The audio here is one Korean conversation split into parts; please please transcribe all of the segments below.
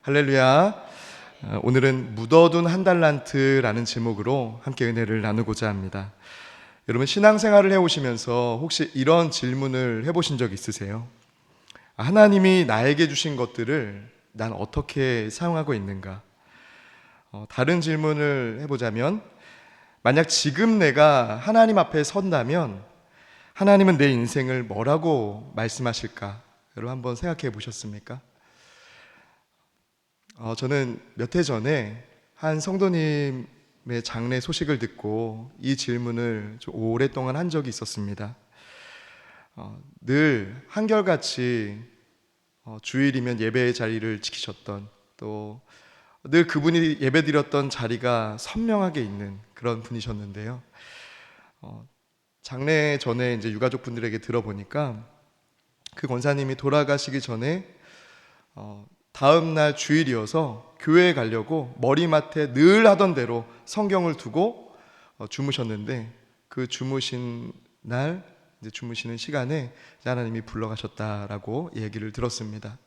할렐루야. 오늘은 묻어둔 한 달란트라는 제목으로 함께 은혜를 나누고자 합니다. 여러분, 신앙생활을 해오시면서 혹시 이런 질문을 해보신 적 있으세요? 하나님이 나에게 주신 것들을 난 어떻게 사용하고 있는가? 다른 질문을 해보자면, 만약 지금 내가 하나님 앞에 선다면 하나님은 내 인생을 뭐라고 말씀하실까? 여러분 한번 생각해 보셨습니까? 저는 몇 해 전에 한 성도님의 장례 소식을 듣고 이 질문을 좀 오랫동안 한 적이 있었습니다. 늘 한결같이 주일이면 예배의 자리를 지키셨던, 또 늘 그분이 예배드렸던 자리가 선명하게 있는 그런 분이셨는데요. 장례 전에 이제 유가족 분들에게 들어보니까 그 권사님이 돌아가시기 전에 다음 날 주일이어서 교회에 가려고 머리맡에 늘 하던 대로 성경을 두고 주무셨는데, 그 주무신 날, 이제 주무시는 시간에 하나님이 불러가셨다라고 얘기를 들었습니다.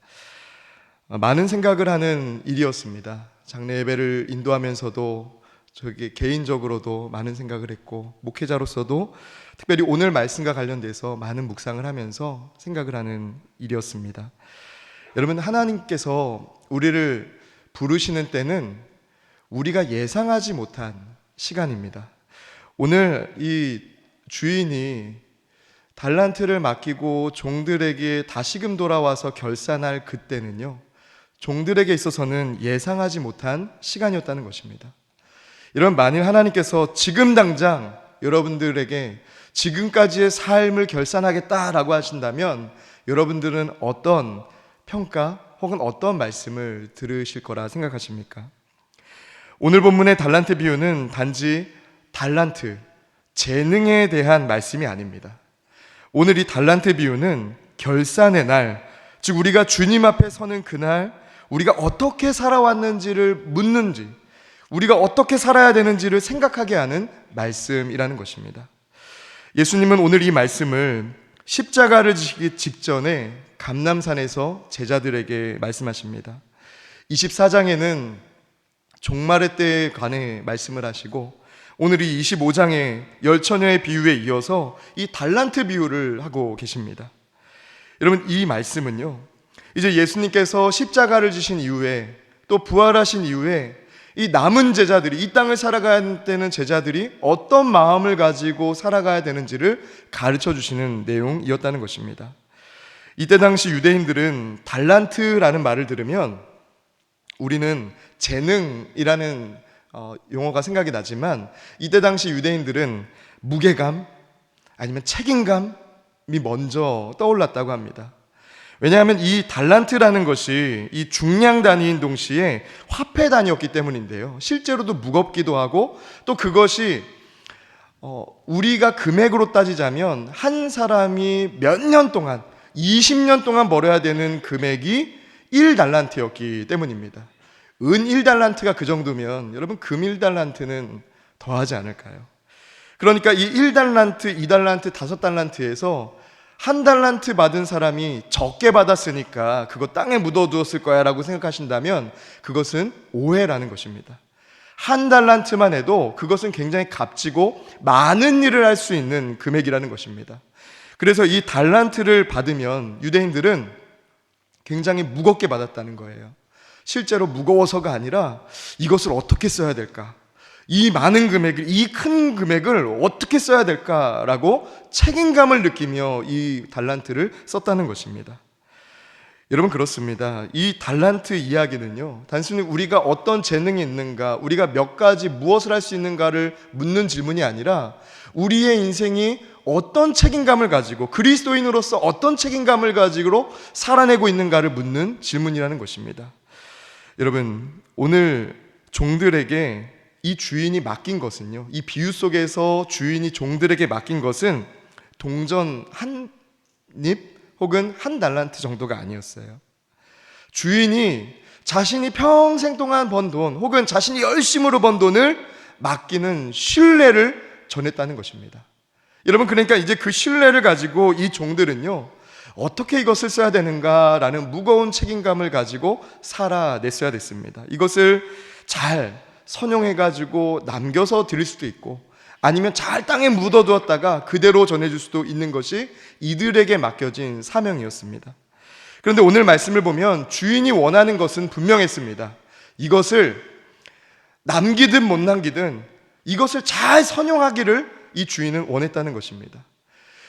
많은 생각을 하는 일이었습니다. 장례 예배를 인도하면서도 저게 개인적으로도 많은 생각을 했고, 목회자로서도 특별히 오늘 말씀과 관련돼서 많은 묵상을 하면서 생각을 하는 일이었습니다. 여러분, 하나님께서 우리를 부르시는 때는 우리가 예상하지 못한 시간입니다. 오늘 이 주인이 달란트를 맡기고 종들에게 다시금 돌아와서 결산할 그때는요, 종들에게 있어서는 예상하지 못한 시간이었다는 것입니다. 여러분, 만일 하나님께서 지금 당장 여러분들에게 지금까지의 삶을 결산하겠다라고 하신다면 여러분들은 어떤 평가 혹은 어떤 말씀을 들으실 거라 생각하십니까? 오늘 본문의 달란트 비유는 단지 달란트, 재능에 대한 말씀이 아닙니다. 오늘 이 달란트 비유는 결산의 날, 즉 우리가 주님 앞에 서는 그날 우리가 어떻게 살아왔는지를 묻는지, 우리가 어떻게 살아야 되는지를 생각하게 하는 말씀이라는 것입니다. 예수님은 오늘 이 말씀을 십자가를 지시기 직전에 감람산에서 제자들에게 말씀하십니다. 24장에는 종말의 때에 관해 말씀을 하시고, 오늘 이 25장의 열처녀의 비유에 이어서 이 달란트 비유를 하고 계십니다. 여러분, 이 말씀은요, 이제 예수님께서 십자가를 지신 이후에 또 부활하신 이후에 이 남은 제자들이, 이 땅을 살아가야 되는 제자들이 어떤 마음을 가지고 살아가야 되는지를 가르쳐 주시는 내용이었다는 것입니다. 이때 당시 유대인들은 달란트라는 말을 들으면 우리는 재능이라는 용어가 생각이 나지만, 이때 당시 유대인들은 무게감 아니면 책임감이 먼저 떠올랐다고 합니다. 왜냐하면 이 달란트라는 것이 이 중량 단위인 동시에 화폐 단위였기 때문인데요, 실제로도 무겁기도 하고, 또 그것이 우리가 금액으로 따지자면 한 사람이 몇 년 동안, 20년 동안 벌어야 되는 금액이 1달란트였기 때문입니다. 은 1달란트가 그 정도면 여러분, 금 1달란트는 더하지 않을까요? 그러니까 이 1달란트, 2달란트, 5달란트에서 한 달란트 받은 사람이 적게 받았으니까 그거 땅에 묻어두었을 거야 라고 생각하신다면 그것은 오해라는 것입니다. 한 달란트만 해도 그것은 굉장히 값지고 많은 일을 할 수 있는 금액이라는 것입니다. 그래서 이 달란트를 받으면 유대인들은 굉장히 무겁게 받았다는 거예요. 실제로 무거워서가 아니라 이것을 어떻게 써야 될까? 이 많은 금액을, 이 큰 금액을 어떻게 써야 될까라고 책임감을 느끼며 이 달란트를 썼다는 것입니다. 여러분, 그렇습니다. 이 달란트 이야기는요, 단순히 우리가 어떤 재능이 있는가, 우리가 몇 가지 무엇을 할 수 있는가를 묻는 질문이 아니라 우리의 인생이 어떤 책임감을 가지고, 그리스도인으로서 어떤 책임감을 가지고 살아내고 있는가를 묻는 질문이라는 것입니다. 여러분, 오늘 종들에게 이 주인이 맡긴 것은요, 이 비유 속에서 주인이 종들에게 맡긴 것은 동전 한 입 혹은 한 달란트 정도가 아니었어요. 주인이 자신이 평생 동안 번 돈, 혹은 자신이 열심으로 번 돈을 맡기는 신뢰를 전했다는 것입니다. 여러분, 그러니까 이제 그 신뢰를 가지고 이 종들은요, 어떻게 이것을 써야 되는가라는 무거운 책임감을 가지고 살아냈어야 됐습니다. 이것을 잘 선용해가지고 남겨서 드릴 수도 있고, 아니면 잘 땅에 묻어두었다가 그대로 전해줄 수도 있는 것이 이들에게 맡겨진 사명이었습니다. 그런데 오늘 말씀을 보면 주인이 원하는 것은 분명했습니다. 이것을 남기든 못 남기든 이것을 잘 선용하기를 이 주인은 원했다는 것입니다.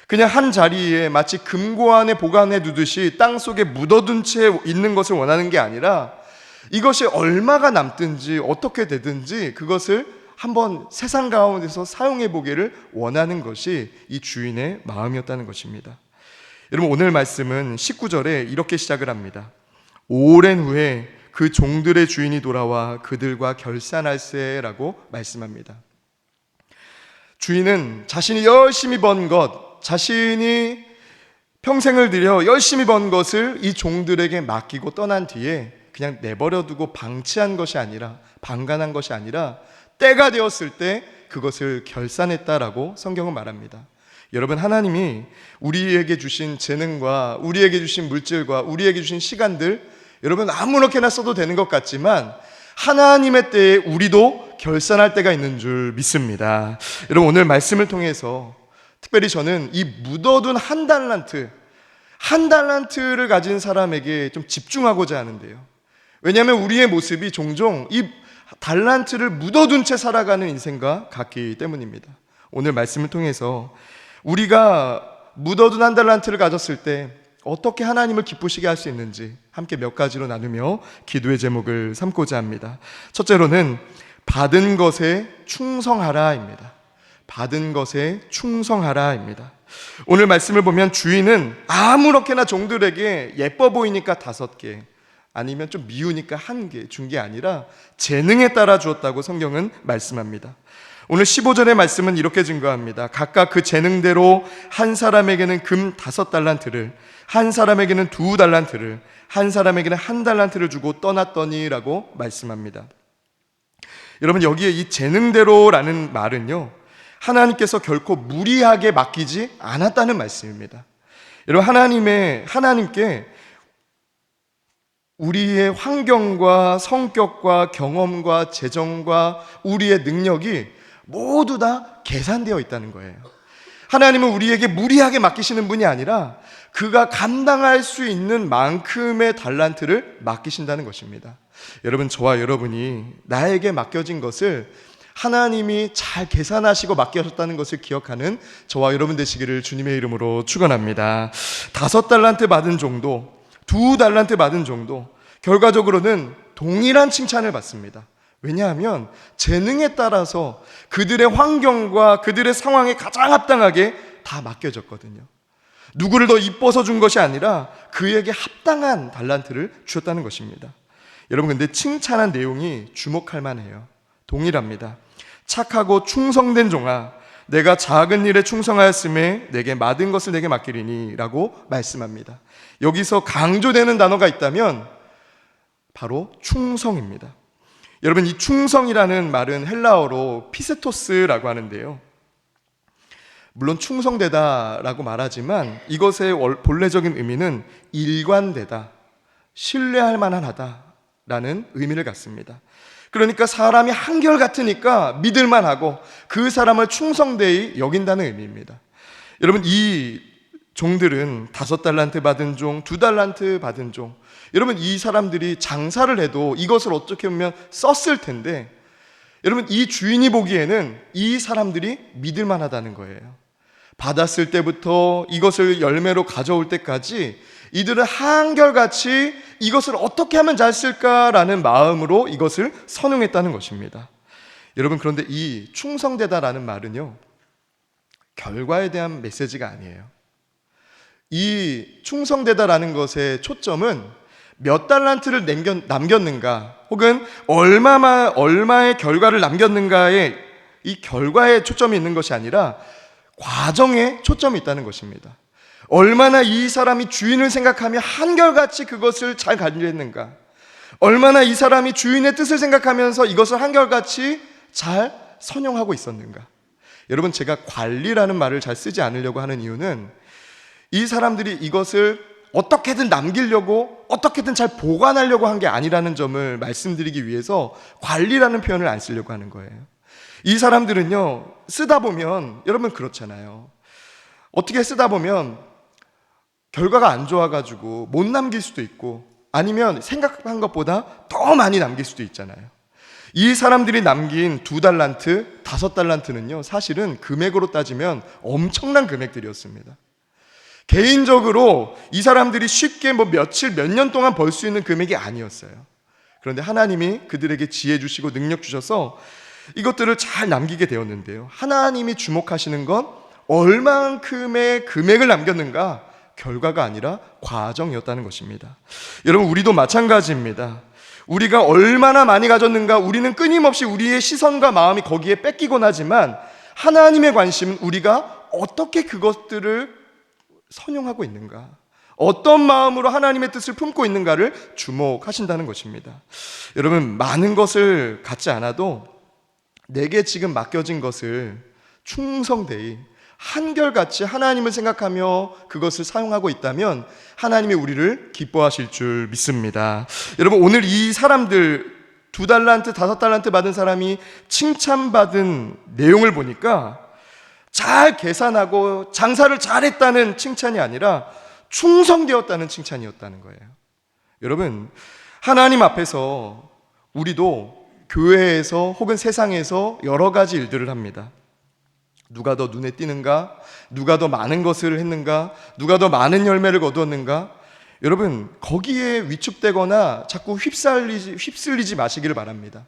그냥 한 자리에 마치 금고안에 보관해 두듯이 땅속에 묻어둔 채 있는 것을 원하는 게 아니라, 이것이 얼마가 남든지 어떻게 되든지 그것을 한번 세상 가운데서 사용해 보기를 원하는 것이 이 주인의 마음이었다는 것입니다. 여러분, 오늘 말씀은 19절에 이렇게 시작을 합니다. 오랜 후에 그 종들의 주인이 돌아와 그들과 결산할세라고 말씀합니다. 주인은 자신이 열심히 번 것, 자신이 평생을 들여 열심히 번 것을 이 종들에게 맡기고 떠난 뒤에 그냥 내버려두고 방치한 것이 아니라, 방관한 것이 아니라 때가 되었을 때 그것을 결산했다라고 성경은 말합니다. 여러분, 하나님이 우리에게 주신 재능과 우리에게 주신 물질과 우리에게 주신 시간들, 여러분 아무렇게나 써도 되는 것 같지만 하나님의 때에 우리도 결산할 때가 있는 줄 믿습니다. 여러분, 오늘 말씀을 통해서 특별히 저는 이 묻어둔 한 달란트를 가진 사람에게 좀 집중하고자 하는데요. 왜냐하면 우리의 모습이 종종 이 달란트를 묻어둔 채 살아가는 인생과 같기 때문입니다. 오늘 말씀을 통해서 우리가 묻어둔 한 달란트를 가졌을 때 어떻게 하나님을 기쁘시게 할 수 있는지 함께 몇 가지로 나누며 기도의 제목을 삼고자 합니다. 첫째로는 받은 것에 충성하라입니다. 받은 것에 충성하라입니다. 오늘 말씀을 보면 주인은 아무렇게나 종들에게 예뻐 보이니까 5개, 아니면 좀 미우니까 1개 준 게 아니라 재능에 따라 주었다고 성경은 말씀합니다. 오늘 15절의 말씀은 이렇게 증거합니다. 각각 그 재능대로 한 사람에게는 금 5달란트를, 한 사람에게는 2달란트를, 한 사람에게는 1달란트를 주고 떠났더니라고 말씀합니다. 여러분, 여기에 이 재능대로라는 말은요, 하나님께서 결코 무리하게 맡기지 않았다는 말씀입니다. 여러분, 하나님께 우리의 환경과 성격과 경험과 재정과 우리의 능력이 모두 다 계산되어 있다는 거예요. 하나님은 우리에게 무리하게 맡기시는 분이 아니라 그가 감당할 수 있는 만큼의 달란트를 맡기신다는 것입니다. 여러분, 저와 여러분이 나에게 맡겨진 것을 하나님이 잘 계산하시고 맡겨졌다는 것을 기억하는 저와 여러분 되시기를 주님의 이름으로 축원합니다. 5달란트 받은 종도, 2달란트 받은 종도 결과적으로는 동일한 칭찬을 받습니다. 왜냐하면 재능에 따라서 그들의 환경과 그들의 상황에 가장 합당하게 다 맡겨졌거든요. 누구를 더 이뻐서 준 것이 아니라 그에게 합당한 달란트를 주었다는 것입니다. 여러분, 근데 칭찬한 내용이 주목할 만해요. 동일합니다. 착하고 충성된 종아, 내가 작은 일에 충성하였음에 내게 맡은 것을 내게 맡기리니 라고 말씀합니다. 여기서 강조되는 단어가 있다면 바로 충성입니다. 여러분, 이 충성이라는 말은 헬라어로 피세토스라고 하는데요, 물론 충성되다라고 말하지만 이것의 본래적인 의미는 일관되다, 신뢰할 만하다라는 의미를 갖습니다. 그러니까 사람이 한결같으니까 믿을만하고 그 사람을 충성되이 여긴다는 의미입니다. 여러분, 이 종들은 5달란트 받은 종, 2달란트 받은 종, 여러분, 이 사람들이 장사를 해도 이것을 어떻게 보면 썼을 텐데, 여러분, 이 주인이 보기에는 이 사람들이 믿을만하다는 거예요. 받았을 때부터 이것을 열매로 가져올 때까지 이들은 한결같이 이것을 어떻게 하면 잘 쓸까라는 마음으로 이것을 선용했다는 것입니다. 여러분, 그런데 이 충성되다라는 말은요, 결과에 대한 메시지가 아니에요. 이 충성되다라는 것의 초점은 몇 달란트를 남겼는가, 혹은 얼마의 결과를 남겼는가에, 이 결과에 초점이 있는 것이 아니라 과정에 초점이 있다는 것입니다. 얼마나 이 사람이 주인을 생각하며 한결같이 그것을 잘 관리했는가, 얼마나 이 사람이 주인의 뜻을 생각하면서 이것을 한결같이 잘 선용하고 있었는가. 여러분, 제가 관리라는 말을 잘 쓰지 않으려고 하는 이유는 이 사람들이 이것을 어떻게든 남기려고, 어떻게든 잘 보관하려고 한 게 아니라는 점을 말씀드리기 위해서 관리라는 표현을 안 쓰려고 하는 거예요. 이 사람들은요, 쓰다 보면, 여러분 그렇잖아요. 어떻게 쓰다 보면 결과가 안 좋아가지고 못 남길 수도 있고, 아니면 생각한 것보다 더 많이 남길 수도 있잖아요. 이 사람들이 남긴 2달란트, 5달란트는요, 사실은 금액으로 따지면 엄청난 금액들이었습니다. 개인적으로 이 사람들이 쉽게 며칠, 몇 년 동안 벌 수 있는 금액이 아니었어요. 그런데 하나님이 그들에게 지혜 주시고 능력 주셔서 이것들을 잘 남기게 되었는데요, 하나님이 주목하시는 건 얼만큼의 금액을 남겼는가, 결과가 아니라 과정이었다는 것입니다. 여러분, 우리도 마찬가지입니다. 우리가 얼마나 많이 가졌는가, 우리는 끊임없이 우리의 시선과 마음이 거기에 뺏기곤 하지만, 하나님의 관심은 우리가 어떻게 그것들을 선용하고 있는가, 어떤 마음으로 하나님의 뜻을 품고 있는가를 주목하신다는 것입니다. 여러분, 많은 것을 갖지 않아도 내게 지금 맡겨진 것을 충성되이 한결같이 하나님을 생각하며 그것을 사용하고 있다면 하나님이 우리를 기뻐하실 줄 믿습니다. 여러분, 오늘 이 사람들 2달란트, 5달란트 받은 사람이 칭찬받은 내용을 보니까 잘 계산하고 장사를 잘했다는 칭찬이 아니라 충성되었다는 칭찬이었다는 거예요. 여러분, 하나님 앞에서 우리도 교회에서 혹은 세상에서 여러 가지 일들을 합니다. 누가 더 눈에 띄는가? 누가 더 많은 것을 했는가? 누가 더 많은 열매를 거두었는가? 여러분, 거기에 위축되거나 자꾸 휩쓸리지 마시기를 바랍니다.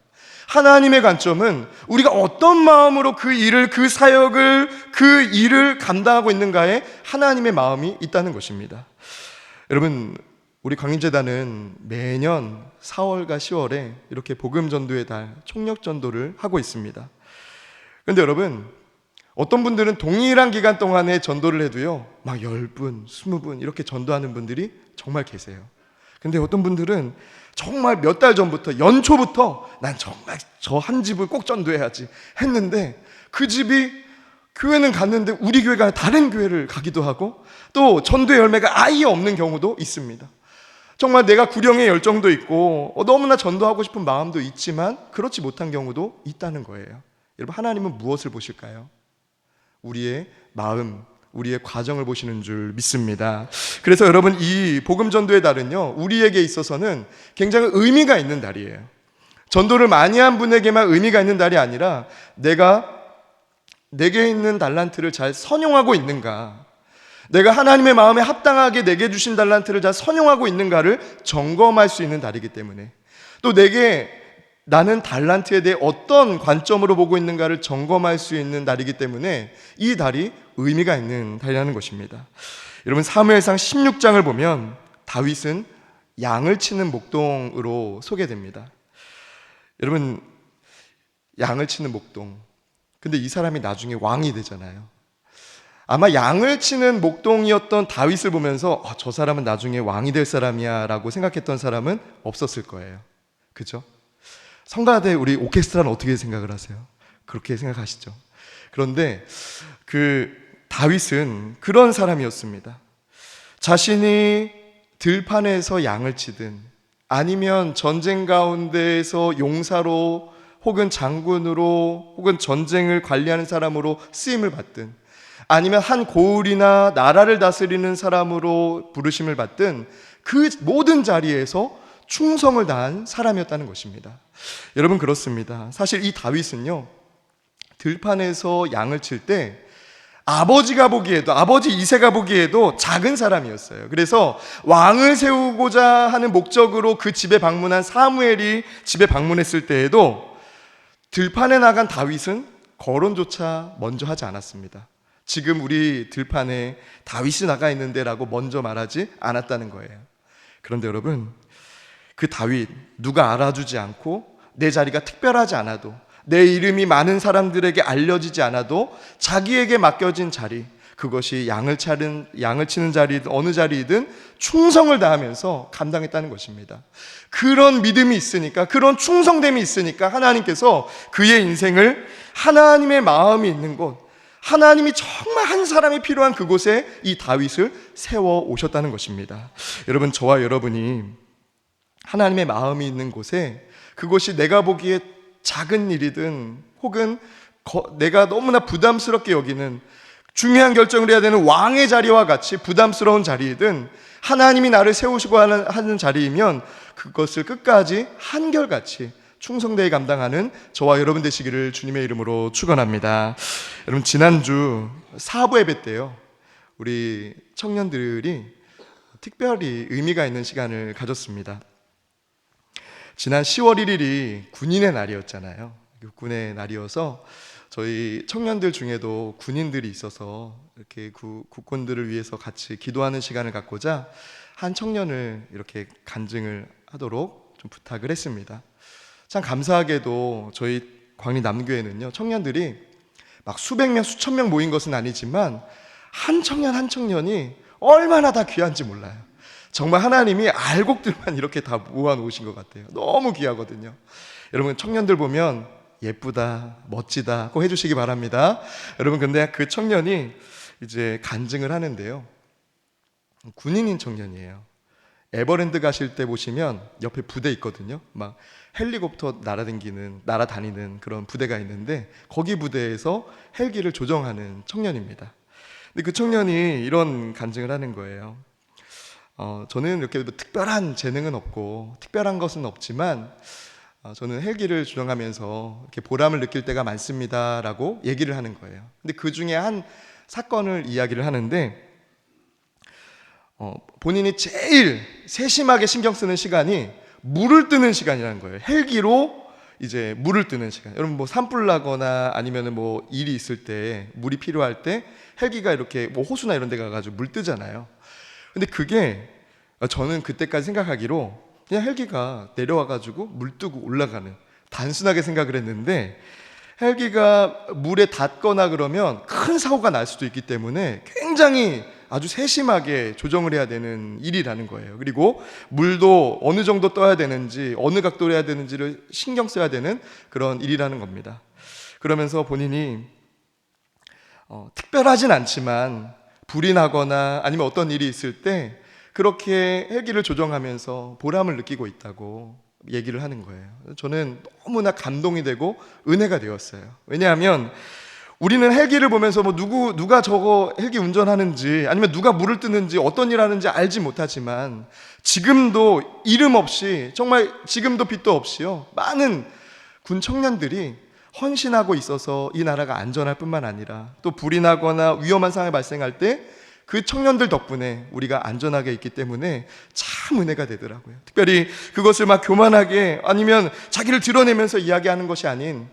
하나님의 관점은 우리가 어떤 마음으로 그 일을, 그 사역을, 그 일을 감당하고 있는가에 하나님의 마음이 있다는 것입니다. 여러분, 우리 광림재단은 매년 4월과 10월에 이렇게 복음전도의 달, 총력전도를 하고 있습니다. 그런데 여러분, 어떤 분들은 동일한 기간 동안에 전도를 해도요, 막 10분, 20분 이렇게 전도하는 분들이 정말 계세요. 근데 어떤 분들은 정말 몇 달 전부터, 연초부터 난 정말 저 한 집을 꼭 전도해야지 했는데, 그 집이 교회는 갔는데 우리 교회가 아니라 다른 교회를 가기도 하고, 또 전도의 열매가 아예 없는 경우도 있습니다. 정말 내가 구령의 열정도 있고 너무나 전도하고 싶은 마음도 있지만 그렇지 못한 경우도 있다는 거예요. 여러분, 하나님은 무엇을 보실까요? 우리의 마음, 우리의 과정을 보시는 줄 믿습니다. 그래서 여러분, 이 복음 전도의 달은요, 우리에게 있어서는 굉장히 의미가 있는 달이에요. 전도를 많이 한 분에게만 의미가 있는 달이 아니라 내게 있는 달란트를 잘 선용하고 있는가, 내가 하나님의 마음에 합당하게 내게 주신 달란트를 잘 선용하고 있는가를 점검할 수 있는 달이기 때문에, 또 나는 달란트에 대해 어떤 관점으로 보고 있는가를 점검할 수 있는 달이기 때문에 이 달이 의미가 있는 달이라는 것입니다. 여러분, 사무엘상 16장을 보면 다윗은 양을 치는 목동으로 소개됩니다. 여러분, 양을 치는 목동, 근데 이 사람이 나중에 왕이 되잖아요. 아마 양을 치는 목동이었던 다윗을 보면서 저 사람은 나중에 왕이 될 사람이야 라고 생각했던 사람은 없었을 거예요. 그죠? 성가대 우리 오케스트라는 어떻게 생각을 하세요? 그렇게 생각하시죠? 그런데 다윗은 그런 사람이었습니다. 자신이 들판에서 양을 치든, 아니면 전쟁 가운데에서 용사로 혹은 장군으로 혹은 전쟁을 관리하는 사람으로 쓰임을 받든, 아니면 한 고을이나 나라를 다스리는 사람으로 부르심을 받든, 그 모든 자리에서 충성을 다한 사람이었다는 것입니다. 여러분, 그렇습니다. 사실 이 다윗은요, 들판에서 양을 칠 때 아버지 이새가 보기에도 작은 사람이었어요. 그래서 왕을 세우고자 하는 목적으로 그 집에 방문한 사무엘이 집에 방문했을 때에도 들판에 나간 다윗은 거론조차 먼저 하지 않았습니다. 지금 우리 들판에 다윗이 나가 있는데 라고 먼저 말하지 않았다는 거예요. 그런데 여러분, 그 다윗, 누가 알아주지 않고 내 자리가 특별하지 않아도, 내 이름이 많은 사람들에게 알려지지 않아도 자기에게 맡겨진 자리, 그것이 양을 치는 자리든 어느 자리이든 충성을 다하면서 감당했다는 것입니다. 그런 믿음이 있으니까, 그런 충성됨이 있으니까 하나님께서 그의 인생을 하나님의 마음이 있는 곳, 하나님이 정말 한 사람이 필요한 그곳에 이 다윗을 세워 오셨다는 것입니다. 여러분, 저와 여러분이 하나님의 마음이 있는 곳에, 그곳이 내가 보기에 작은 일이든 혹은 내가 너무나 부담스럽게 여기는 중요한 결정을 해야 되는 왕의 자리와 같이 부담스러운 자리이든 하나님이 나를 세우시고 하는 자리이면 그것을 끝까지 한결같이 충성되게 감당하는 저와 여러분 되시기를 주님의 이름으로 축원합니다. 여러분, 지난주 사부 예배 때요, 우리 청년들이 특별히 의미가 있는 시간을 가졌습니다. 지난 10월 1일이 군인의 날이었잖아요. 육군의 날이어서 저희 청년들 중에도 군인들이 있어서 이렇게 국군들을 위해서 같이 기도하는 시간을 갖고자 한 청년을 이렇게 간증을 하도록 좀 부탁을 했습니다. 참 감사하게도 저희 광리 남교회는요, 청년들이 막 수백 명, 수천 명 모인 것은 아니지만 한 청년 한 청년이 얼마나 다 귀한지 몰라요. 정말 하나님이 알곡들만 이렇게 다 모아놓으신 것 같아요. 너무 귀하거든요. 여러분, 청년들 보면 예쁘다, 멋지다 꼭 해주시기 바랍니다. 여러분, 근데 그 청년이 이제 간증을 하는데요, 군인인 청년이에요. 에버랜드 가실 때 보시면 옆에 부대 있거든요. 막 헬리콥터 날아다니는 그런 부대가 있는데 거기 부대에서 헬기를 조정하는 청년입니다. 근데 그 청년이 이런 간증을 하는 거예요. 저는 이렇게 뭐 특별한 재능은 없고 특별한 것은 없지만 저는 헬기를 조정하면서 이렇게 보람을 느낄 때가 많습니다라고 얘기를 하는 거예요. 근데 그 중에 한 사건을 이야기를 하는데 본인이 제일 세심하게 신경 쓰는 시간이 물을 뜨는 시간이라는 거예요. 헬기로 이제 물을 뜨는 시간. 여러분, 뭐 산불 나거나 아니면은 뭐 일이 있을 때, 물이 필요할 때 헬기가 이렇게 뭐 호수나 이런 데 가가지고 물 뜨잖아요. 근데 그게 저는 그때까지 생각하기로 그냥 헬기가 내려와가지고 물 뜨고 올라가는, 단순하게 생각을 했는데 헬기가 물에 닿거나 그러면 큰 사고가 날 수도 있기 때문에 굉장히 아주 세심하게 조정을 해야 되는 일이라는 거예요. 그리고 물도 어느 정도 떠야 되는지, 어느 각도로 해야 되는지를 신경 써야 되는 그런 일이라는 겁니다. 그러면서 본인이 특별하진 않지만 불이 나거나 아니면 어떤 일이 있을 때 그렇게 헬기를 조정하면서 보람을 느끼고 있다고 얘기를 하는 거예요. 저는 너무나 감동이 되고 은혜가 되었어요. 왜냐하면 우리는 헬기를 보면서 뭐 누가 저거 헬기 운전하는지 아니면 누가 물을 뜨는지 어떤 일 하는지 알지 못하지만 지금도 이름 없이, 정말 지금도 빛도 없이요, 많은 군 청년들이 헌신하고 있어서 이 나라가 안전할 뿐만 아니라 또 불이 나거나 위험한 상황이 발생할 때 그 청년들 덕분에 우리가 안전하게 있기 때문에 참 은혜가 되더라고요. 특별히 그것을 막 교만하게 아니면 자기를 드러내면서 이야기하는 것이 아닌,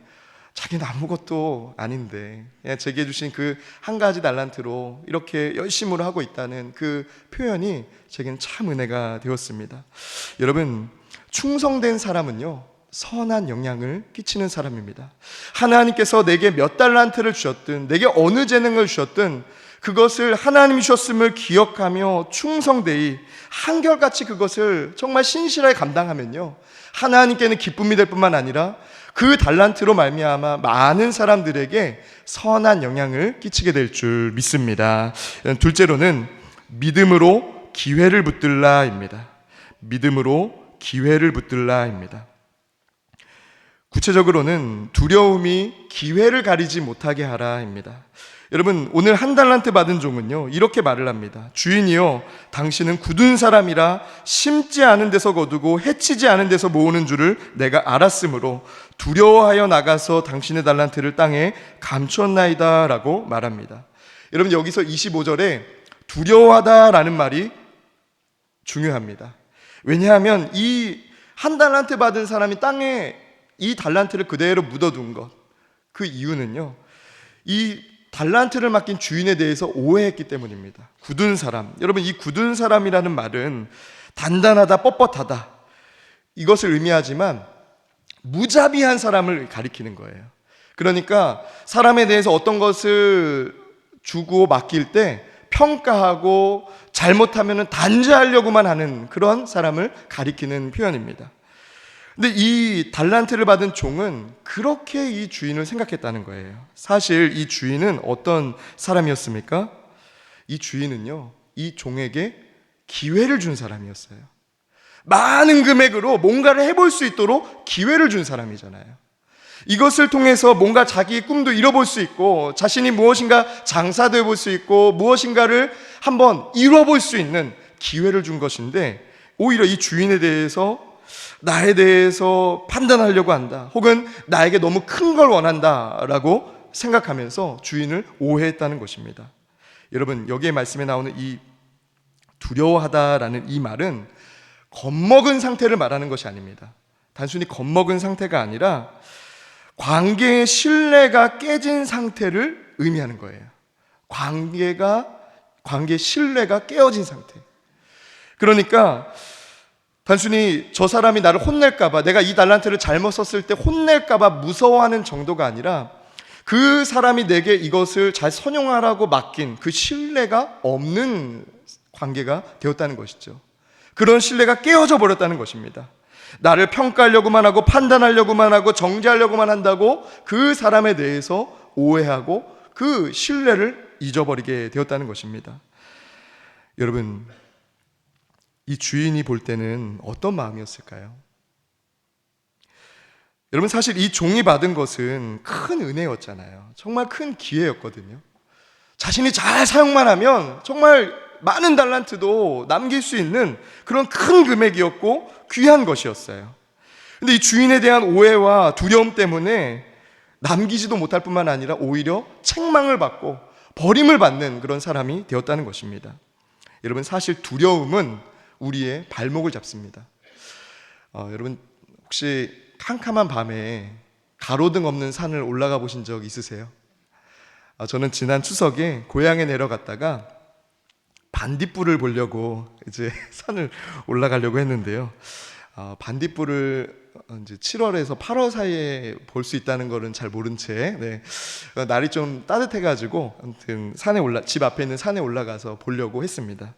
자기는 아무것도 아닌데 제게 주신 그 한 가지 달란트로 이렇게 열심으로 하고 있다는 그 표현이 제게는 참 은혜가 되었습니다. 여러분, 충성된 사람은요, 선한 영향을 끼치는 사람입니다. 하나님께서 내게 몇 달란트를 주셨든 내게 어느 재능을 주셨든 그것을 하나님이 주셨음을 기억하며 충성되이 한결같이 그것을 정말 신실하게 감당하면요, 하나님께는 기쁨이 될 뿐만 아니라 그 달란트로 말미암아 많은 사람들에게 선한 영향을 끼치게 될 줄 믿습니다. 둘째로는 믿음으로 기회를 붙들라입니다. 믿음으로 기회를 붙들라입니다. 구체적으로는 두려움이 기회를 가리지 못하게 하라입니다. 여러분, 오늘 한 달란트 받은 종은요, 이렇게 말을 합니다. 주인이요, 당신은 굳은 사람이라 심지 않은 데서 거두고 해치지 않은 데서 모으는 줄을 내가 알았으므로 두려워하여 나가서 당신의 달란트를 땅에 감추었나이다 라고 말합니다. 여러분, 여기서 25절에 두려워하다라는 말이 중요합니다. 왜냐하면 이 한 달란트 받은 사람이 땅에 이 달란트를 그대로 묻어둔 것, 그 이유는요, 이 달란트를 맡긴 주인에 대해서 오해했기 때문입니다. 굳은 사람, 여러분, 이 굳은 사람이라는 말은 단단하다, 뻣뻣하다 이것을 의미하지만 무자비한 사람을 가리키는 거예요. 그러니까 사람에 대해서 어떤 것을 주고 맡길 때 평가하고 잘못하면 단죄하려고만 하는 그런 사람을 가리키는 표현입니다. 근데 이 달란트를 받은 종은 그렇게 이 주인을 생각했다는 거예요. 사실 이 주인은 어떤 사람이었습니까? 이 주인은요, 이 종에게 기회를 준 사람이었어요. 많은 금액으로 뭔가를 해볼 수 있도록 기회를 준 사람이잖아요. 이것을 통해서 뭔가 자기의 꿈도 이뤄볼 수 있고, 자신이 무엇인가 장사도 해볼 수 있고, 무엇인가를 한번 이뤄볼 수 있는 기회를 준 것인데, 오히려 이 주인에 대해서 나에 대해서 판단하려고 한다, 혹은 나에게 너무 큰 걸 원한다라고 생각하면서 주인을 오해했다는 것입니다. 여러분, 여기에 말씀에 나오는 이 두려워하다라는 이 말은 겁먹은 상태를 말하는 것이 아닙니다. 단순히 겁먹은 상태가 아니라 관계의 신뢰가 깨진 상태를 의미하는 거예요. 관계 신뢰가 깨어진 상태. 그러니까 단순히 저 사람이 나를 혼낼까봐, 내가 이 달란트를 잘못 썼을 때 혼낼까봐 무서워하는 정도가 아니라 그 사람이 내게 이것을 잘 선용하라고 맡긴 그 신뢰가 없는 관계가 되었다는 것이죠. 그런 신뢰가 깨어져 버렸다는 것입니다. 나를 평가하려고만 하고 판단하려고만 하고 정죄하려고만 한다고 그 사람에 대해서 오해하고 그 신뢰를 잊어버리게 되었다는 것입니다. 여러분, 이 주인이 볼 때는 어떤 마음이었을까요? 여러분, 사실 이 종이 받은 것은 큰 은혜였잖아요. 정말 큰 기회였거든요. 자신이 잘 사용만 하면 정말 많은 달란트도 남길 수 있는 그런 큰 금액이었고 귀한 것이었어요. 근데 이 주인에 대한 오해와 두려움 때문에 남기지도 못할 뿐만 아니라 오히려 책망을 받고 버림을 받는 그런 사람이 되었다는 것입니다. 여러분, 사실 두려움은 우리의 발목을 잡습니다. 여러분, 혹시 캄캄한 밤에 가로등 없는 산을 올라가 보신 적 있으세요? 저는 지난 추석에 고향에 내려갔다가 반딧불을 보려고 이제 산을 올라가려고 했는데요. 반딧불을 이제 7월에서 8월 사이에 볼 수 있다는 거는 잘 모른 채, 날이 좀 따뜻해가지고 아무튼 집 앞에 있는 산에 올라가서 보려고 했습니다.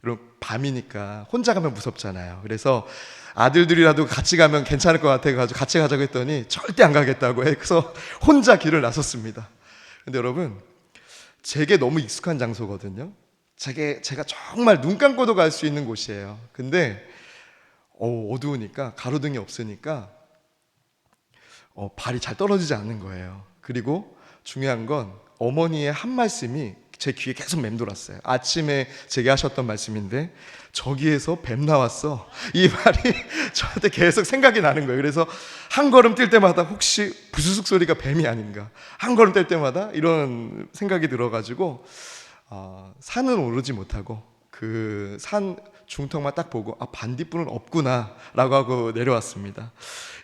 여러분, 밤이니까 혼자 가면 무섭잖아요. 그래서 아들들이라도 같이 가면 괜찮을 것 같아가지고 같이 가자고 했더니 절대 안 가겠다고 해서 혼자 길을 나섰습니다. 근데 여러분, 제게 너무 익숙한 장소거든요. 제가 정말 눈 감고도 갈 수 있는 곳이에요. 근데 어두우니까, 가로등이 없으니까 발이 잘 떨어지지 않는 거예요. 그리고 중요한 건 어머니의 한 말씀이 제 귀에 계속 맴돌았어요. 아침에 제게 하셨던 말씀인데, 저기에서 뱀 나왔어, 이 말이 저한테 계속 생각이 나는 거예요. 그래서 한 걸음 뛸 때마다 혹시 부스스 소리가 뱀이 아닌가, 한 걸음 뛸 때마다 이런 생각이 들어가지고 산은 오르지 못하고 그 산 중턱만 딱 보고 반딧불은 없구나 라고 하고 내려왔습니다.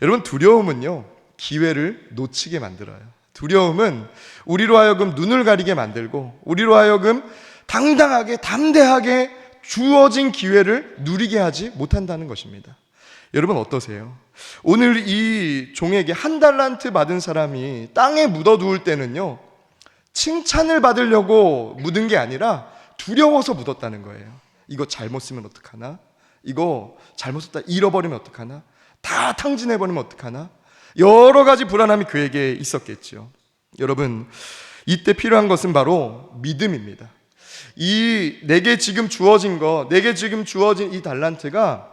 여러분, 두려움은요, 기회를 놓치게 만들어요. 두려움은 우리로 하여금 눈을 가리게 만들고 우리로 하여금 당당하게 담대하게 주어진 기회를 누리게 하지 못한다는 것입니다. 여러분, 어떠세요? 오늘 이 종에게 한 달란트 받은 사람이 땅에 묻어두을 때는요, 칭찬을 받으려고 묻은 게 아니라 두려워서 묻었다는 거예요. 이거 잘못 쓰면 어떡하나? 이거 잘못 썼다 잃어버리면 어떡하나? 다 탕진해버리면 어떡하나? 여러 가지 불안함이 그에게 있었겠죠. 여러분, 이때 필요한 것은 바로 믿음입니다. 내게 지금 주어진 이 달란트가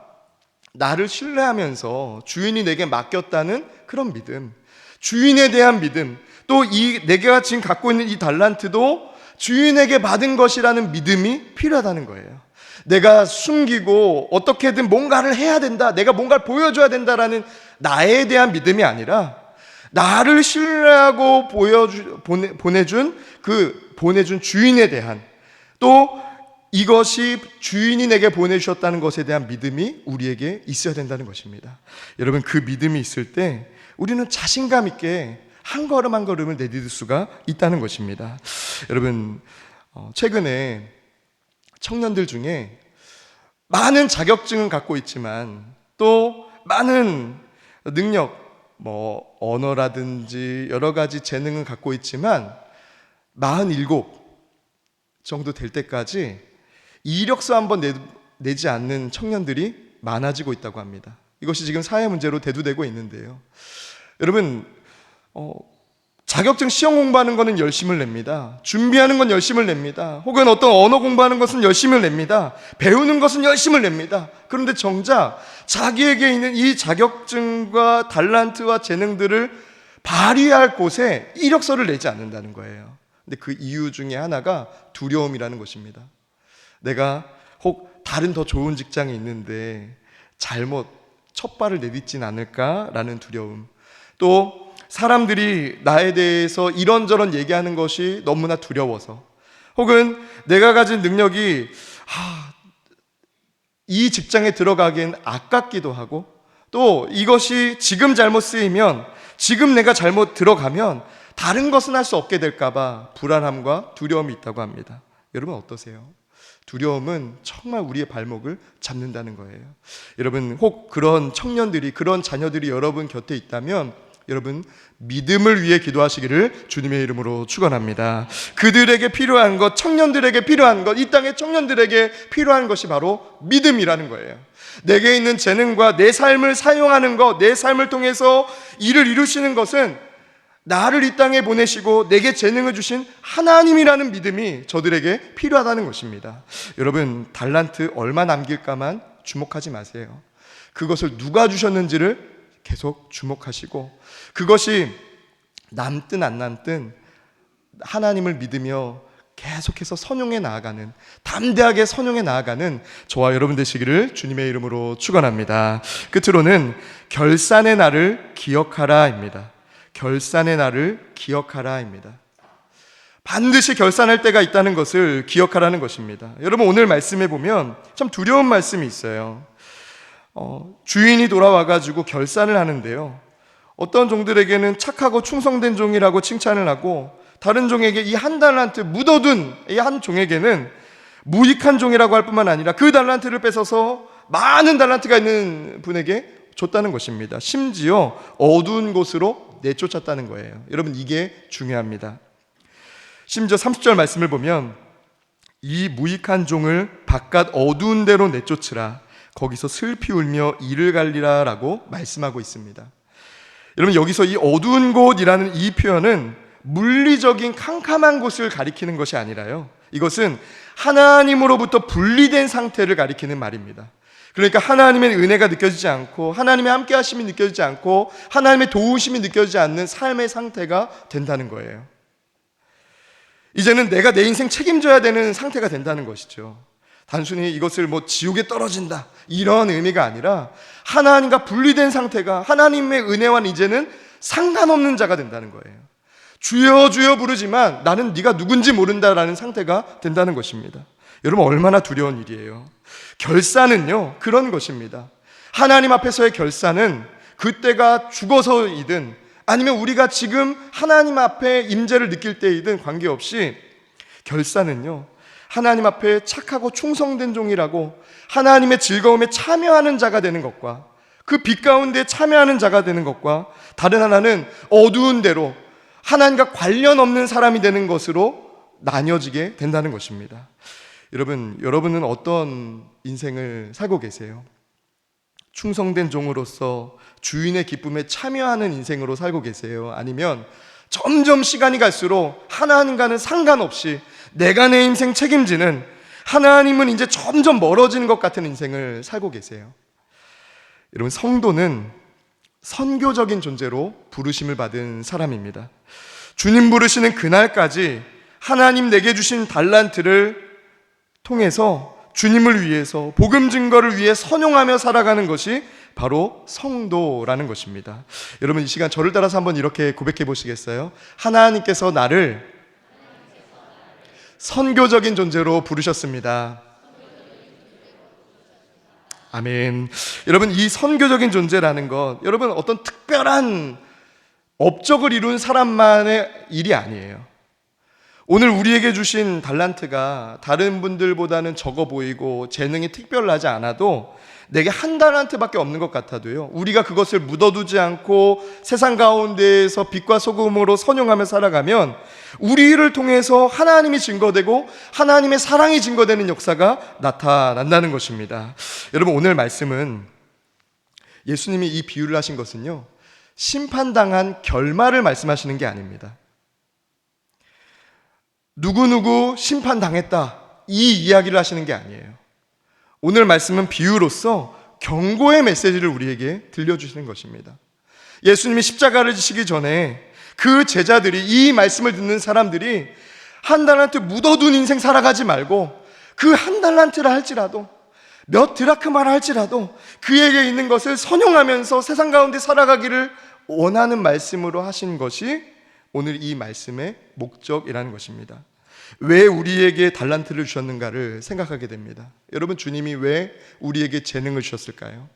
나를 신뢰하면서 주인이 내게 맡겼다는 그런 믿음, 주인에 대한 믿음, 또 내가 지금 갖고 있는 이 달란트도 주인에게 받은 것이라는 믿음이 필요하다는 거예요. 내가 숨기고 어떻게든 뭔가를 해야 된다, 내가 뭔가를 보여줘야 된다라는 나에 대한 믿음이 아니라 나를 신뢰하고 보내준 주인에 대한, 또 이것이 주인이 내게 보내주셨다는 것에 대한 믿음이 우리에게 있어야 된다는 것입니다. 여러분, 그 믿음이 있을 때 우리는 자신감 있게 한 걸음 한 걸음을 내디딜 수가 있다는 것입니다. 여러분, 최근에 청년들 중에 많은 자격증은 갖고 있지만 또 많은 능력, 언어라든지 여러 가지 재능은 갖고 있지만 47 정도 될 때까지 이력서 한번 내지 않는 청년들이 많아지고 있다고 합니다. 이것이 지금 사회 문제로 대두되고 있는데요. 여러분, 자격증 시험 공부하는 것은 열심을 냅니다. 준비하는 건 열심을 냅니다. 혹은 어떤 언어 공부하는 것은 열심을 냅니다. 배우는 것은 열심을 냅니다. 그런데 정작 자기에게 있는 이 자격증과 달란트와 재능들을 발휘할 곳에 이력서를 내지 않는다는 거예요. 근데 그 이유 중에 하나가 두려움이라는 것입니다. 내가 혹 다른 더 좋은 직장이 있는데 잘못 첫 발을 내딛진 않을까라는 두려움, 또 사람들이 나에 대해서 이런저런 얘기하는 것이 너무나 두려워서, 혹은 내가 가진 능력이 이 직장에 들어가기엔 아깝기도 하고, 또 이것이 지금 잘못 쓰이면, 지금 내가 잘못 들어가면 다른 것은 할 수 없게 될까봐 불안함과 두려움이 있다고 합니다. 여러분 어떠세요? 두려움은 정말 우리의 발목을 잡는다는 거예요. 여러분, 혹 그런 청년들이, 그런 자녀들이 여러분 곁에 있다면 여러분 믿음을 위해 기도하시기를 주님의 이름으로 축원합니다. 그들에게 필요한 것, 청년들에게 필요한 것, 이 땅의 청년들에게 필요한 것이 바로 믿음이라는 거예요. 내게 있는 재능과 내 삶을 사용하는 것, 내 삶을 통해서 일을 이루시는 것은 나를 이 땅에 보내시고 내게 재능을 주신 하나님이라는 믿음이 저들에게 필요하다는 것입니다. 여러분, 달란트 얼마 남길까만 주목하지 마세요. 그것을 누가 주셨는지를 계속 주목하시고, 그것이 남든 안 남든 하나님을 믿으며 계속해서 선용해 나아가는, 담대하게 선용해 나아가는 저와 여러분 되시기를 주님의 이름으로 축원합니다. 끝으로는 결산의 날을 기억하라입니다. 결산의 날을 기억하라입니다. 반드시 결산할 때가 있다는 것을 기억하라는 것입니다. 여러분, 오늘 말씀에 보면 참 두려운 말씀이 있어요. 주인이 돌아와가지고 결산을 하는데요, 어떤 종들에게는 착하고 충성된 종이라고 칭찬을 하고, 다른 종에게 이 한 달란트 묻어둔 이 한 종에게는 무익한 종이라고 할 뿐만 아니라 그 달란트를 뺏어서 많은 달란트가 있는 분에게 줬다는 것입니다. 심지어 어두운 곳으로 내쫓았다는 거예요. 여러분, 이게 중요합니다. 심지어 30절 말씀을 보면 이 무익한 종을 바깥 어두운 데로 내쫓으라, 거기서 슬피 울며 이를 갈리라 라고 말씀하고 있습니다. 여러분, 여기서 이 어두운 곳이라는 이 표현은 물리적인 캄캄한 곳을 가리키는 것이 아니라요, 이것은 하나님으로부터 분리된 상태를 가리키는 말입니다. 그러니까 하나님의 은혜가 느껴지지 않고, 하나님의 함께 하심이 느껴지지 않고, 하나님의 도우심이 느껴지지 않는 삶의 상태가 된다는 거예요. 이제는 내가 내 인생 책임져야 되는 상태가 된다는 것이죠. 단순히 이것을 지옥에 떨어진다 이런 의미가 아니라 하나님과 분리된 상태가, 하나님의 은혜와는 이제는 상관없는 자가 된다는 거예요. 주여 주여 부르지만 나는 네가 누군지 모른다라는 상태가 된다는 것입니다. 여러분, 얼마나 두려운 일이에요. 결산은요, 그런 것입니다. 하나님 앞에서의 결산은 그때가 죽어서이든 아니면 우리가 지금 하나님 앞에 임재를 느낄 때이든 관계없이, 결산은요, 하나님 앞에 착하고 충성된 종이라고 하나님의 즐거움에 참여하는 자가 되는 것과, 그 빛 가운데 참여하는 자가 되는 것과, 다른 하나는 어두운 데로 하나님과 관련 없는 사람이 되는 것으로 나뉘어지게 된다는 것입니다. 여러분은 어떤 인생을 살고 계세요? 충성된 종으로서 주인의 기쁨에 참여하는 인생으로 살고 계세요? 아니면 점점 시간이 갈수록 하나님과는 상관없이 내가 내 인생 책임지는, 하나님은 이제 점점 멀어지는 것 같은 인생을 살고 계세요? 여러분, 성도는 선교적인 존재로 부르심을 받은 사람입니다. 주님 부르시는 그날까지 하나님 내게 주신 달란트를 통해서 주님을 위해서, 복음 증거를 위해 선용하며 살아가는 것이 바로 성도라는 것입니다. 여러분, 이 시간 저를 따라서 한번 이렇게 고백해 보시겠어요? 하나님께서 나를 선교적인 존재로 부르셨습니다. 아멘. 여러분, 이 선교적인 존재라는 것, 여러분, 어떤 특별한 업적을 이룬 사람만의 일이 아니에요. 오늘 우리에게 주신 달란트가 다른 분들보다는 적어 보이고 재능이 특별하지 않아도, 내게 한 달란트밖에 없는 것 같아도요, 우리가 그것을 묻어두지 않고 세상 가운데에서 빛과 소금으로 선용하며 살아가면 우리를 통해서 하나님이 증거되고 하나님의 사랑이 증거되는 역사가 나타난다는 것입니다. 여러분, 오늘 말씀은 예수님이 이 비유를 하신 것은요, 심판당한 결말을 말씀하시는 게 아닙니다. 누구누구 심판당했다, 이 이야기를 하시는 게 아니에요. 오늘 말씀은 비유로서 경고의 메시지를 우리에게 들려주시는 것입니다. 예수님이 십자가를 지시기 전에 그 제자들이, 이 말씀을 듣는 사람들이 한 달란트 묻어둔 인생 살아가지 말고, 그 한 달란트라 할지라도, 몇 드라크마라 할지라도 그에게 있는 것을 선용하면서 세상 가운데 살아가기를 원하는 말씀으로 하신 것이 오늘 이 말씀의 목적이라는 것입니다. 왜 우리에게 달란트를 주셨는가를 생각하게 됩니다. 여러분, 주님이 왜 우리에게 재능을 주셨을까요?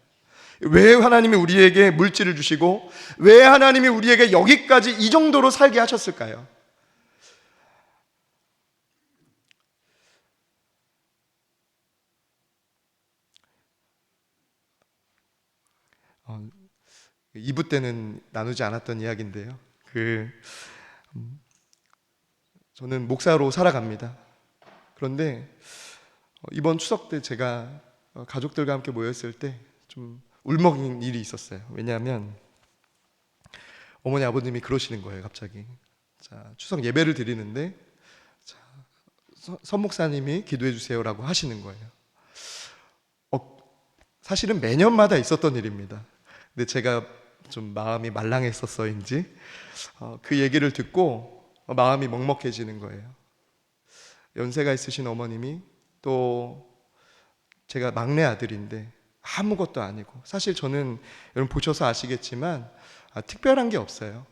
왜 하나님이 우리에게 물질을 주시고, 왜 하나님이 우리에게 여기까지 이 정도로 살게 하셨을까요? 어, 2부 때는 나누지 않았던 이야기인데요. 저는 목사로 살아갑니다. 그런데 이번 추석 때 제가 가족들과 함께 모였을 때 좀 울먹인 일이 있었어요. 왜냐하면 어머니 아버님이 그러시는 거예요. 갑자기 추석 예배를 드리는데 선 목사님이 기도해 주세요라고 하시는 거예요. 사실은 매년마다 있었던 일입니다. 근데 제가 좀 마음이 말랑했었어인지 그 얘기를 듣고 마음이 먹먹해지는 거예요. 연세가 있으신 어머님이, 또 제가 막내 아들인데 아무것도 아니고, 사실 저는 여러분 보셔서 아시겠지만 특별한 게 없어요.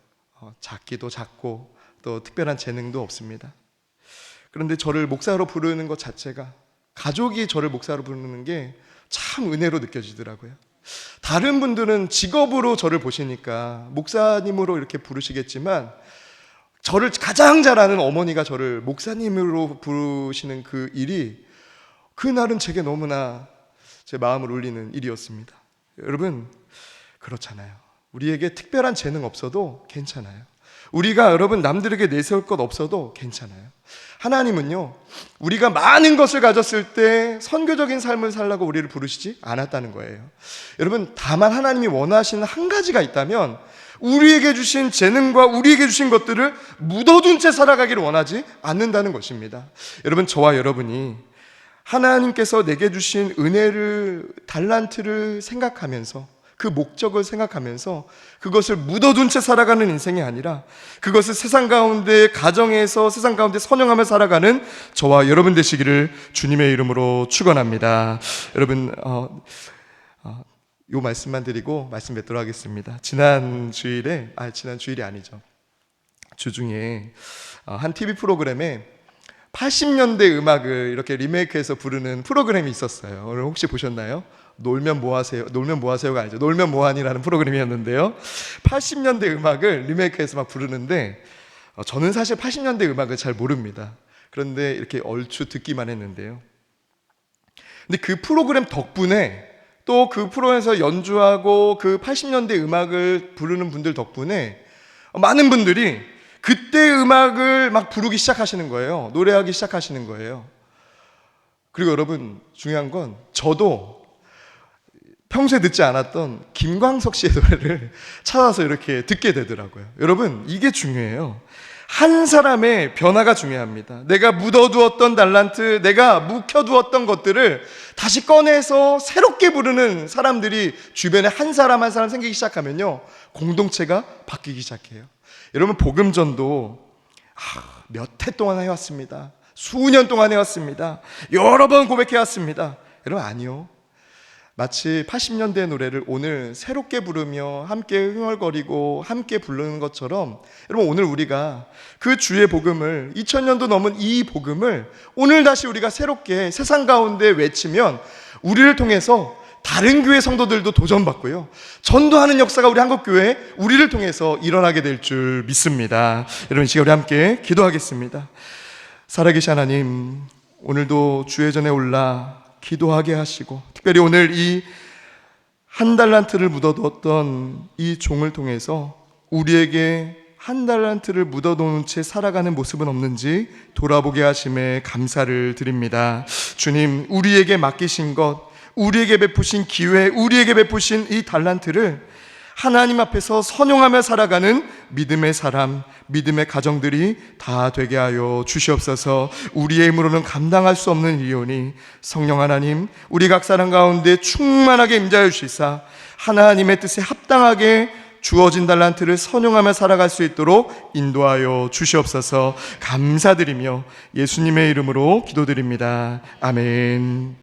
작기도 작고 또 특별한 재능도 없습니다. 그런데 저를 목사로 부르는 것 자체가, 가족이 저를 목사로 부르는 게 참 은혜로 느껴지더라고요. 다른 분들은 직업으로 저를 보시니까 목사님으로 이렇게 부르시겠지만, 저를 가장 잘 아는 어머니가 저를 목사님으로 부르시는 그 일이, 그날은 제게 너무나 제 마음을 울리는 일이었습니다. 여러분, 그렇잖아요. 우리에게 특별한 재능 없어도 괜찮아요. 우리가 여러분 남들에게 내세울 것 없어도 괜찮아요. 하나님은요, 우리가 많은 것을 가졌을 때 선교적인 삶을 살라고 우리를 부르시지 않았다는 거예요. 여러분, 다만 하나님이 원하시는 한 가지가 있다면, 우리에게 주신 재능과 우리에게 주신 것들을 묻어둔 채 살아가기를 원하지 않는다는 것입니다. 여러분, 저와 여러분이 하나님께서 내게 주신 은혜를, 달란트를 생각하면서, 그 목적을 생각하면서 그것을 묻어둔 채 살아가는 인생이 아니라, 그것을 세상 가운데, 가정에서 세상 가운데 선용하며 살아가는 저와 여러분 되시기를 주님의 이름으로 축원합니다. 여러분, 요 말씀만 드리고 말씀 맺도록 하겠습니다. 지난 주일이 아니죠. 주중에 한 TV 프로그램에 80년대 음악을 이렇게 리메이크해서 부르는 프로그램이 있었어요. 오늘 혹시 보셨나요? 놀면 뭐하세요? 놀면 뭐하세요가 아니죠. 놀면 뭐하니라는 프로그램이었는데요. 80년대 음악을 리메이크해서 막 부르는데, 저는 사실 80년대 음악을 잘 모릅니다. 그런데 이렇게 얼추 듣기만 했는데요. 근데 그 프로그램 덕분에, 또 그 프로에서 연주하고 그 80년대 음악을 부르는 분들 덕분에 많은 분들이 그때 음악을 막 부르기 시작하시는 거예요. 노래하기 시작하시는 거예요. 그리고 여러분, 중요한 건 저도 평소에 듣지 않았던 김광석 씨의 노래를 찾아서 이렇게 듣게 되더라고요. 여러분, 이게 중요해요. 한 사람의 변화가 중요합니다. 내가 묻어두었던 달란트, 내가 묵혀두었던 것들을 다시 꺼내서 새롭게 부르는 사람들이 주변에 한 사람 한 사람 생기기 시작하면요, 공동체가 바뀌기 시작해요. 여러분, 복음전도 몇 해 동안 해왔습니다. 수년 동안 해왔습니다. 여러 번 고백해왔습니다. 여러분, 아니요. 마치 80년대 노래를 오늘 새롭게 부르며 함께 흥얼거리고 함께 부르는 것처럼, 여러분, 오늘 우리가 그 주의 복음을, 2000년도 넘은 이 복음을 오늘 다시 우리가 새롭게 세상 가운데 외치면, 우리를 통해서 다른 교회 성도들도 도전받고요, 전도하는 역사가 우리 한국교회에 우리를 통해서 일어나게 될 줄 믿습니다. 여러분, 이 시간 우리 함께 기도하겠습니다. 살아계신 하나님, 오늘도 주의 전에 올라 기도하게 하시고, 특별히 오늘 이 한 달란트를 묻어두었던 이 종을 통해서 우리에게 한 달란트를 묻어놓은 채 살아가는 모습은 없는지 돌아보게 하심에 감사를 드립니다. 주님, 우리에게 맡기신 것, 우리에게 베푸신 기회, 우리에게 베푸신 이 달란트를 하나님 앞에서 선용하며 살아가는 믿음의 사람, 믿음의 가정들이 다 되게 하여 주시옵소서. 우리의 힘으로는 감당할 수 없는 일이오니 성령 하나님, 우리 각 사람 가운데 충만하게 임자여 주시사 하나님의 뜻에 합당하게 주어진 달란트를 선용하며 살아갈 수 있도록 인도하여 주시옵소서. 감사드리며 예수님의 이름으로 기도드립니다. 아멘.